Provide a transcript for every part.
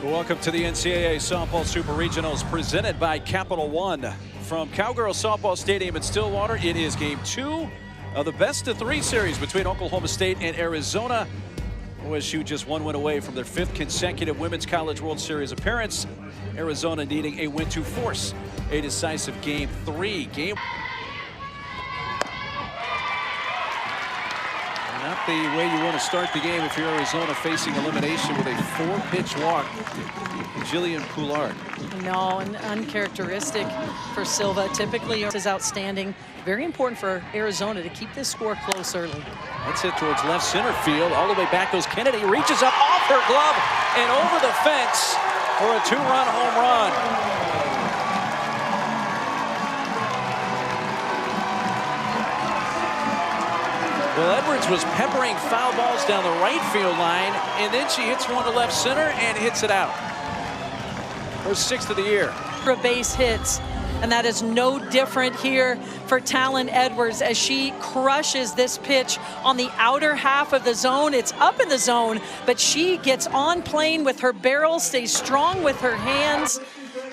Welcome to the NCAA Softball Super Regionals presented by Capital One. From Cowgirls Softball Stadium in Stillwater, it is Game 2 of the best-of-3 series between Oklahoma State and Arizona. OSU just one win away from their 5th consecutive Women's College World Series appearance. Arizona needing a win to force a decisive Game 3. Not the way you want to start the game if you're Arizona, facing elimination with a 4-pitch walk. Jillian Poulard. No, and uncharacteristic for Silva. Typically is outstanding. Very important for Arizona to keep this score close early. That's it towards left center field. All the way back goes Kennedy. Reaches up off her glove and over the fence for a 2-run home run. Well, Edwards was peppering foul balls down the right field line, and then she hits one to left center and hits it out. Her 6th of the year. Base hits, and that is no different here for Talon Edwards as she crushes this pitch on the outer half of the zone. It's up in the zone, but she gets on plane with her barrel, stays strong with her hands,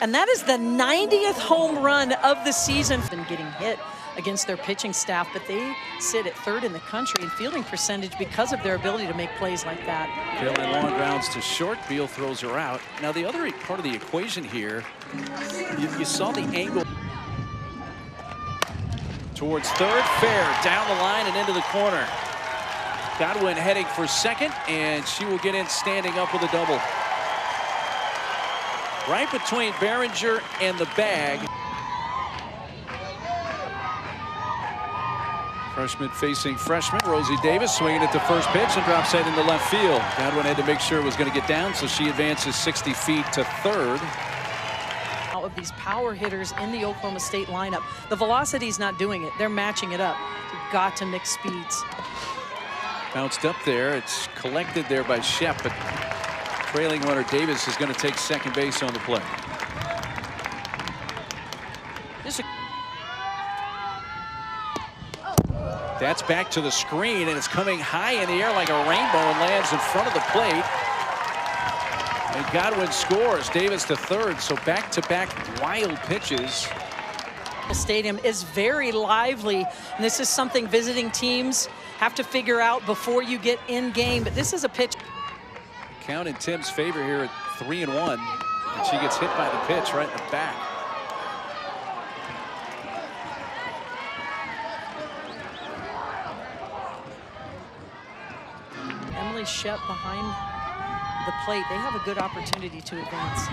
and that is the 90th home run of the season. Been getting hit against their pitching staff, but they sit at 3rd in the country in fielding percentage because of their ability to make plays like that. Trailing long grounds to short. Beal throws her out. Now the other part of the equation here, you saw the angle towards 3rd, fair, down the line and into the corner. Godwin heading for 2nd, and she will get in standing up with a double. Right between Behringer and the bag. Freshman facing freshman. Rosie Davis swinging at the first pitch and drops that into left field. Godwin had to make sure it was going to get down, so she advances 60 feet to 3rd. Of these power hitters in the Oklahoma State lineup, the velocity's not doing it. They're matching it up. You've got to mix speeds. Bounced up there. It's collected there by Shep, but trailing runner Davis is going to take 2nd base on the play. That's back to the screen, and it's coming high in the air like a rainbow and lands in front of the plate. And Godwin scores. Davis to 3rd, so back-to-back wild pitches. Stadium is very lively, and this is something visiting teams have to figure out before you get in game. But this is a pitch. Count in Tim's favor here at 3-1, and she gets hit by the pitch right in the back. Shep behind the plate. They have a good opportunity to advance.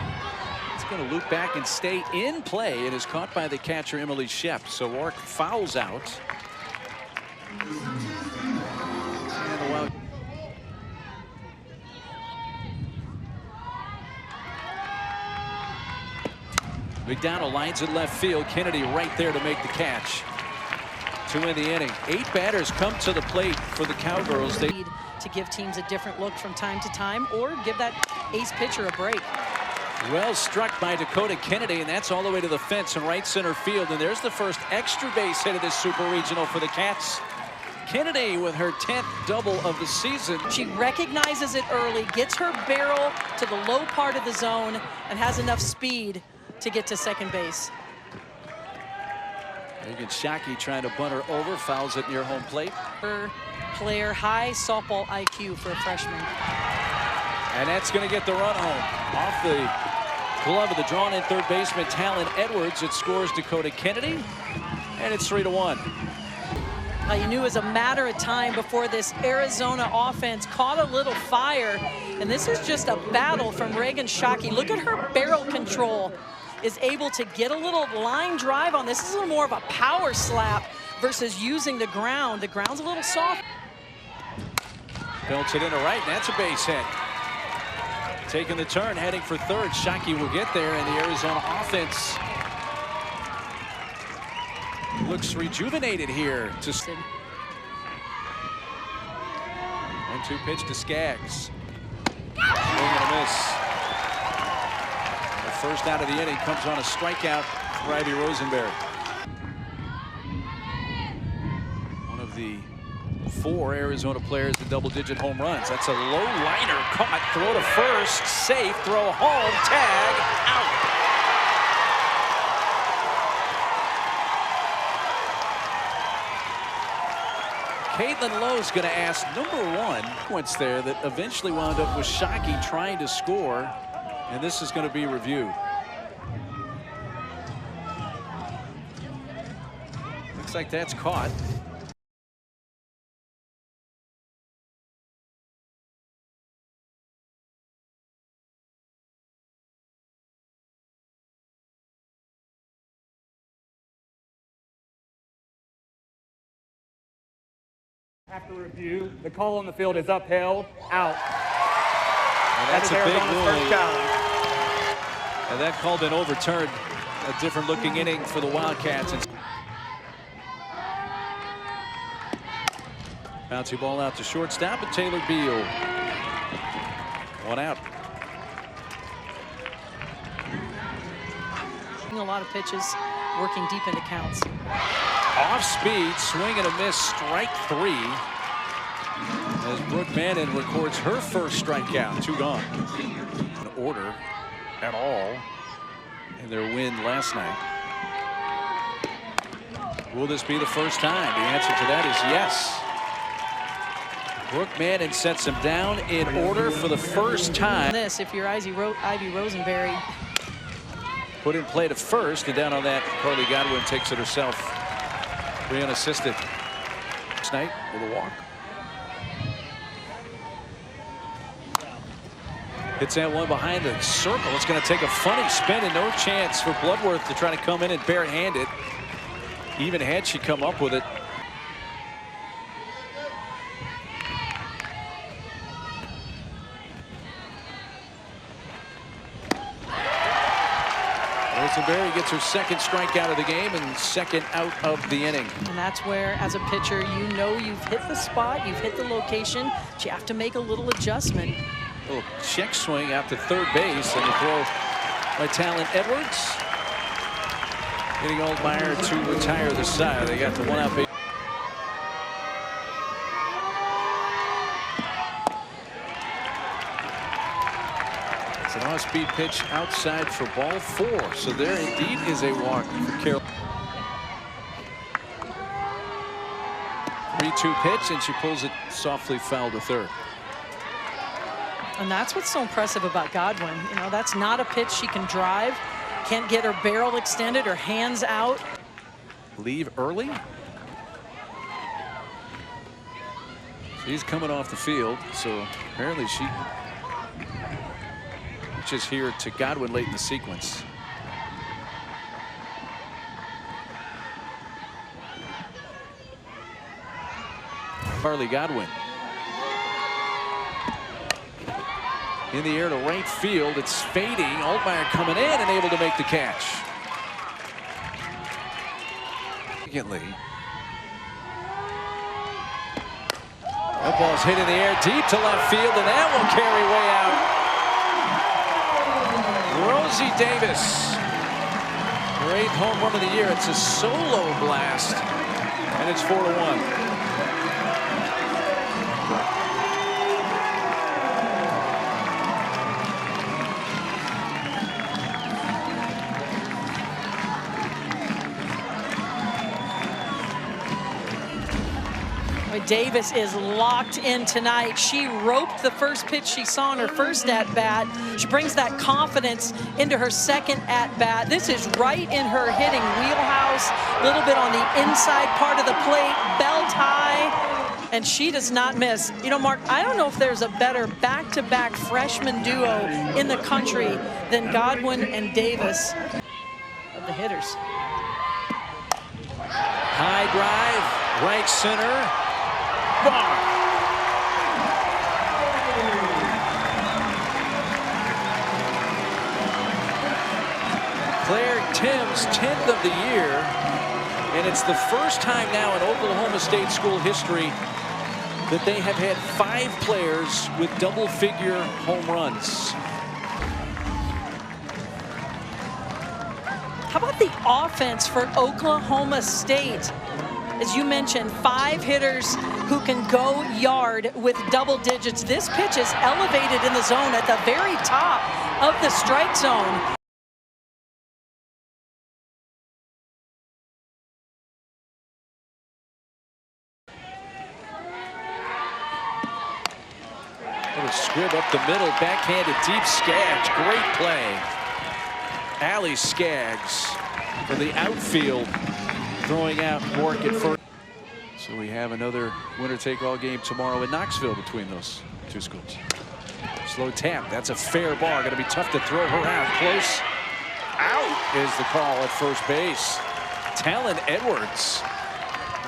It's going to loop back and stay in play, and is caught by the catcher Emily Shep. So Rourke fouls out. McDonald lines in left field. Kennedy right there to make the catch. 2 in the inning. 8 batters come to the plate for the Cowgirls. They to give teams a different look from time to time, or give that ace pitcher a break. Well struck by Dakota Kennedy, and that's all the way to the fence in right center field. And there's the first extra base hit of this Super Regional for the Cats. Kennedy with her 10th double of the season. She recognizes it early, gets her barrel to the low part of the zone, and has enough speed to get to 2nd base. Megan Shockey trying to bunt her over, fouls it near home plate. Her player, high softball IQ for a freshman. And that's going to get the run home. Off the glove of the drawn-in 3rd baseman, Talon Edwards. It scores Dakota Kennedy, and it's 3-1. You knew it was a matter of time before this Arizona offense caught a little fire, and this is just a battle from Reagan Shockey. Look at her barrel control. Is able to get a little line drive on this. This is a little more of a power slap versus using the ground. The ground's a little soft. Belts it into right, and that's a base hit. Taking the turn, heading for 3rd. Shockey will get there, and the Arizona offense looks rejuvenated here. 1-2 pitch to Skaggs. Swing and a miss. The first out of the inning comes on a strikeout for Ivy Rosenberry. One of the 4 Arizona players in double-digit home runs. That's a low liner caught. Throw to first. Safe. Throw home. Tag. Out. Caitlin Lowe's going to ask #1 points there that eventually wound up with Shockey trying to score, and this is going to be reviewed. Looks like that's caught. After review, the call on the field is upheld, out. And that's a big ruling. And that call been overturned. A different looking inning for the Wildcats. Bouncy ball out to shortstop, and Taylor Beal. 1 out. A lot of pitches, working deep into counts. Off speed, swing and a miss, strike 3. As Brooke Mannon records her first strikeout, 2 gone. In order at all in their win last night. Will this be the first time? The answer to that is yes. Brooke Mannon sets him down in order for the first time. This, if you're Ivy Rosenberry. Put in play to first, and down on that, Carly Godwin takes it herself. 3 unassisted. Night with a walk. Hits that one behind the circle. It's going to take a funny spin, and no chance for Bloodworth to try to come in and barehand it. Even had she come up with it. Rosenberry gets her second strikeout of the game and second out of the inning. And that's where, as a pitcher, you know you've hit the spot, you've hit the location, but you have to make a little adjustment. A little check swing out to third base, and the throw by Talon Edwards. Getting Altmaier to retire the side. They got the 1 out base. It's an off-speed pitch outside for ball 4. So there indeed is a walk for Carol. 3-2 pitch, and she pulls it softly foul to third. And that's what's so impressive about Godwin. You know, that's not a pitch she can drive. Can't get her barrel extended, her hands out. Leave early. She's coming off the field, so apparently she just here to Godwin late in the sequence. Carly Godwin. In the air to right field. It's fading. Altmaier coming in and able to make the catch. That ball's hit in the air deep to left field, and that will carry way out. Rosie Davis. Her 8th home run of the year. It's a solo blast, and it's 4-1. Davis is locked in tonight. She roped the first pitch she saw in her first at-bat. She brings that confidence into her second at-bat. This is right in her hitting wheelhouse, a little bit on the inside part of the plate, belt high, and she does not miss. You know, Mark, I don't know if there's a better back-to-back freshman duo in the country than Godwin and Davis of the hitters. High drive, right center. Gone. Claire Timms, 10th of the year, and it's the first time now in Oklahoma State school history that they have had 5 players with double-figure home runs. How about the offense for Oklahoma State? As you mentioned, 5 hitters who can go yard with double digits. This pitch is elevated in the zone at the very top of the strike zone. Little squib up the middle, backhanded deep. Skaggs, great play. Allie Skaggs for the outfield, throwing out Bork at first. So we have another winner-take-all game tomorrow in Knoxville between those two schools. Slow tap. That's a fair ball. Going to be tough to throw her out. Close. Out is the call at first base. Talon Edwards.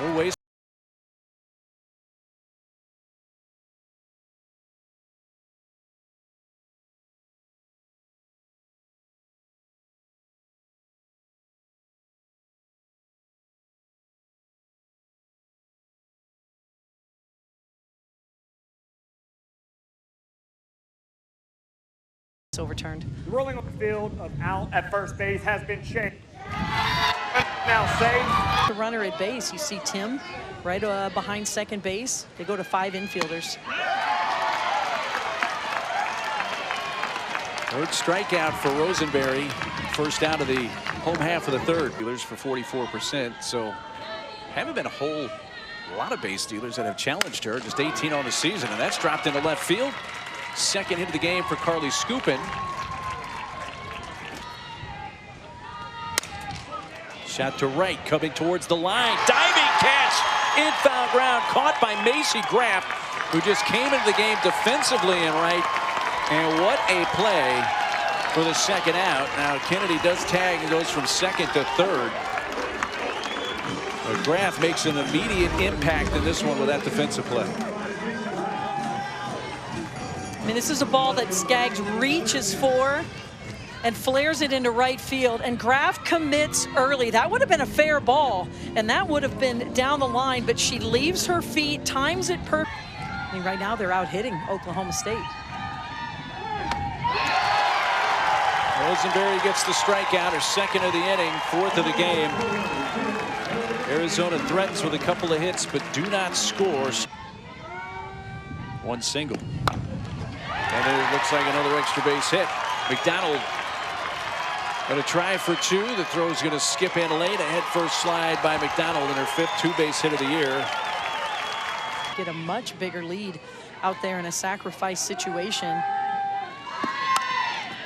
No waste. Overturned. The ruling on the field of out at first base has been changed. Now safe. The runner at base, you see Tim right behind second base. They go to 5 infielders. Third strikeout for Rosenberry. First out of the home half of the third. Dealers for 44%. So haven't been a whole lot of base dealers that have challenged her. Just 18 on the season, and that's dropped into left field. Second hit of the game for Carly Skupin. Shot to right, coming towards the line. Diving catch in foul ground, caught by Macy Graff, who just came into the game defensively and right. And what a play for the second out. Now Kennedy does tag and goes from second to third. But Graff makes an immediate impact in this one with that defensive play. I mean, this is a ball that Skaggs reaches for and flares it into right field, and Graff commits early. That would have been a fair ball, and that would have been down the line, but she leaves her feet, times it perfect. I mean, right now they're out hitting Oklahoma State. Rosenberry gets the strikeout, her second of the inning, fourth of the game. Arizona threatens with a couple of hits, but do not score. One single. And it looks like another extra base hit. McDonald going to try for 2. The throw is going to skip in late. A head first slide by McDonald in her 5th 2-base hit of the year. Get a much bigger lead out there in a sacrifice situation.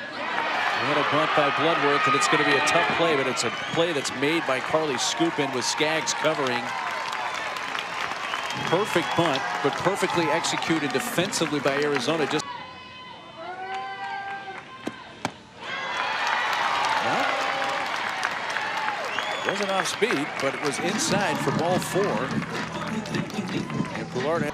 A little bunt by Bloodworth, and it's going to be a tough play, but it's a play that's made by Carly Skupin with Skaggs covering. Perfect bunt, but perfectly executed defensively by Arizona. Just wasn't off speed, but it was inside for ball 4. And Poulard had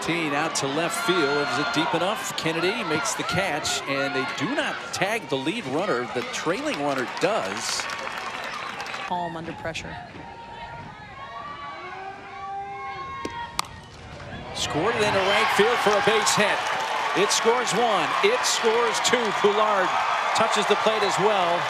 18 out to left field. Is it deep enough? Kennedy makes the catch, and they do not tag the lead runner. The trailing runner does. Calm under pressure. Scored it into right field for a base hit. It scores 1. It scores 2. Poulard touches the plate as well.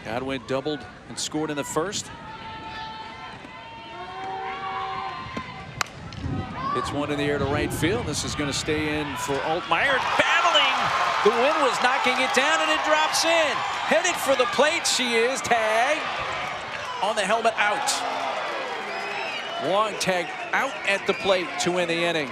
Godwin doubled and scored in the first. Hits one in the air to right field. This is going to stay in for Altmaier. Battling. The wind was knocking it down, and it drops in. Headed for the plate. She is. Tag on the helmet, out. Long tag out at the plate to win the inning.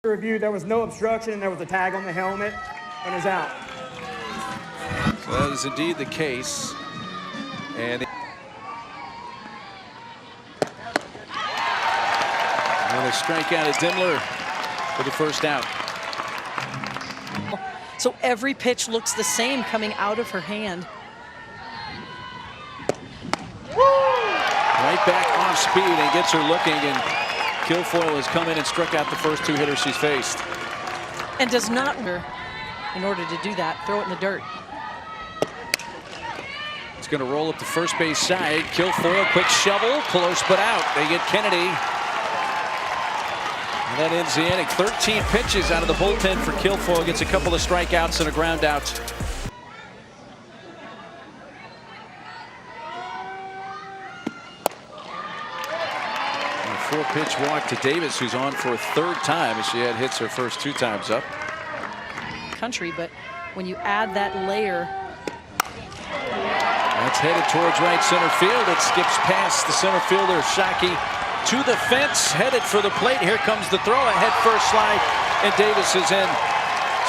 Review, there was no obstruction and there was a tag on the helmet and is out. So that is indeed the case. And another strikeout of Dimmler for the first out. So every pitch looks the same coming out of her hand. Right back off speed and gets her looking, and Kilfoyle has come in and struck out the first two hitters she's faced. And does not, in order to do that, throw it in the dirt. It's going to roll up the first base side. Kilfoyle, quick shovel, close but out. They get Kennedy. And that ends the inning. 13 pitches out of the bullpen for Kilfoyle. Gets a couple of strikeouts and a ground out. A 4-pitch walk to Davis, who's on for a third time as she had hits her first 2 times up. Country, but when you add that layer. That's headed towards right center field. It skips past the center fielder, Shockey, to the fence, headed for the plate. Here comes the throw, a head first slide, and Davis is in,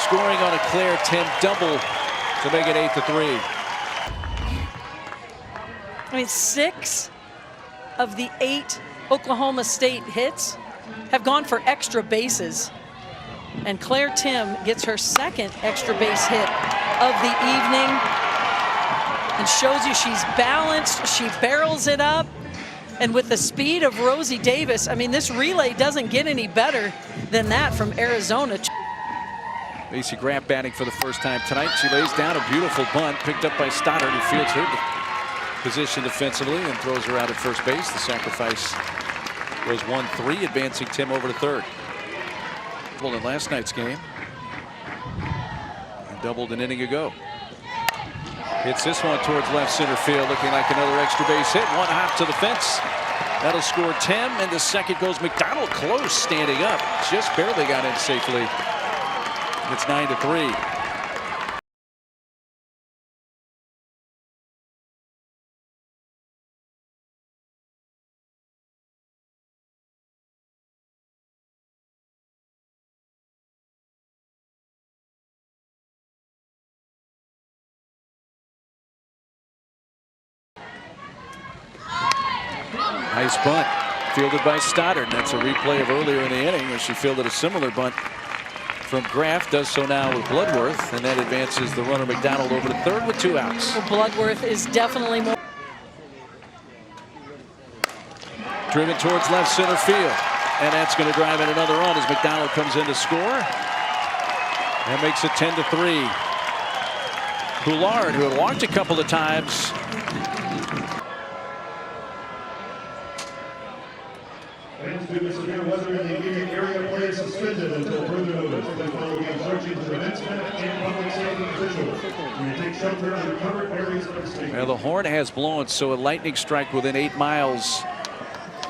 scoring on a Claire Tim double to make it 8-3. I mean, 6 of the 8 Oklahoma State hits have gone for extra bases. And Claire Tim gets her second extra base hit of the evening and shows you she's balanced, she barrels it up. And with the speed of Rosie Davis, I mean, this relay doesn't get any better than that from Arizona. Macy Grant batting for the first time tonight. She lays down a beautiful bunt picked up by Stoddard, who fields her position defensively and throws her out at first base. The sacrifice was 1-3, advancing Tim over to third. Well, in last night's game, and doubled an inning ago. Hits this one towards left center field, looking like another extra base hit. One hop to the fence. That'll score Tim, and the second goes McDonald, close, standing up. Just barely got in safely. It's 9-3. Nice bunt, fielded by Stoddard. And that's a replay of earlier in the inning as she fielded a similar bunt from Graff. Does so now with Bloodworth, and then advances the runner McDonald over to third with 2 outs. Well, Bloodworth is definitely more. Driven towards left center field, and that's going to drive in another run as McDonald comes in to score. That makes it 10-3. Poulard, who had walked a couple of times. Fans due to severe weather in the immediate area, play is suspended until further notice. They follow the instructions of events and public safety officials. We take shelter in covered areas of the state. Well, the horn has blown, so a lightning strike within 8 miles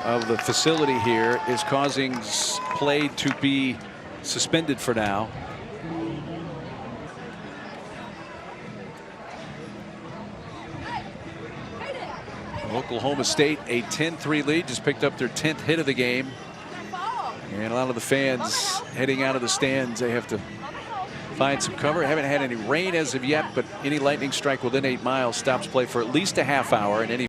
of the facility here is causing play to be suspended for now. Oklahoma State, a 10-3 lead, just picked up their 10th hit of the game. And a lot of the fans heading out of the stands, they have to find some cover. Haven't had any rain as of yet, but any lightning strike within 8 miles stops play for at least a half hour, and any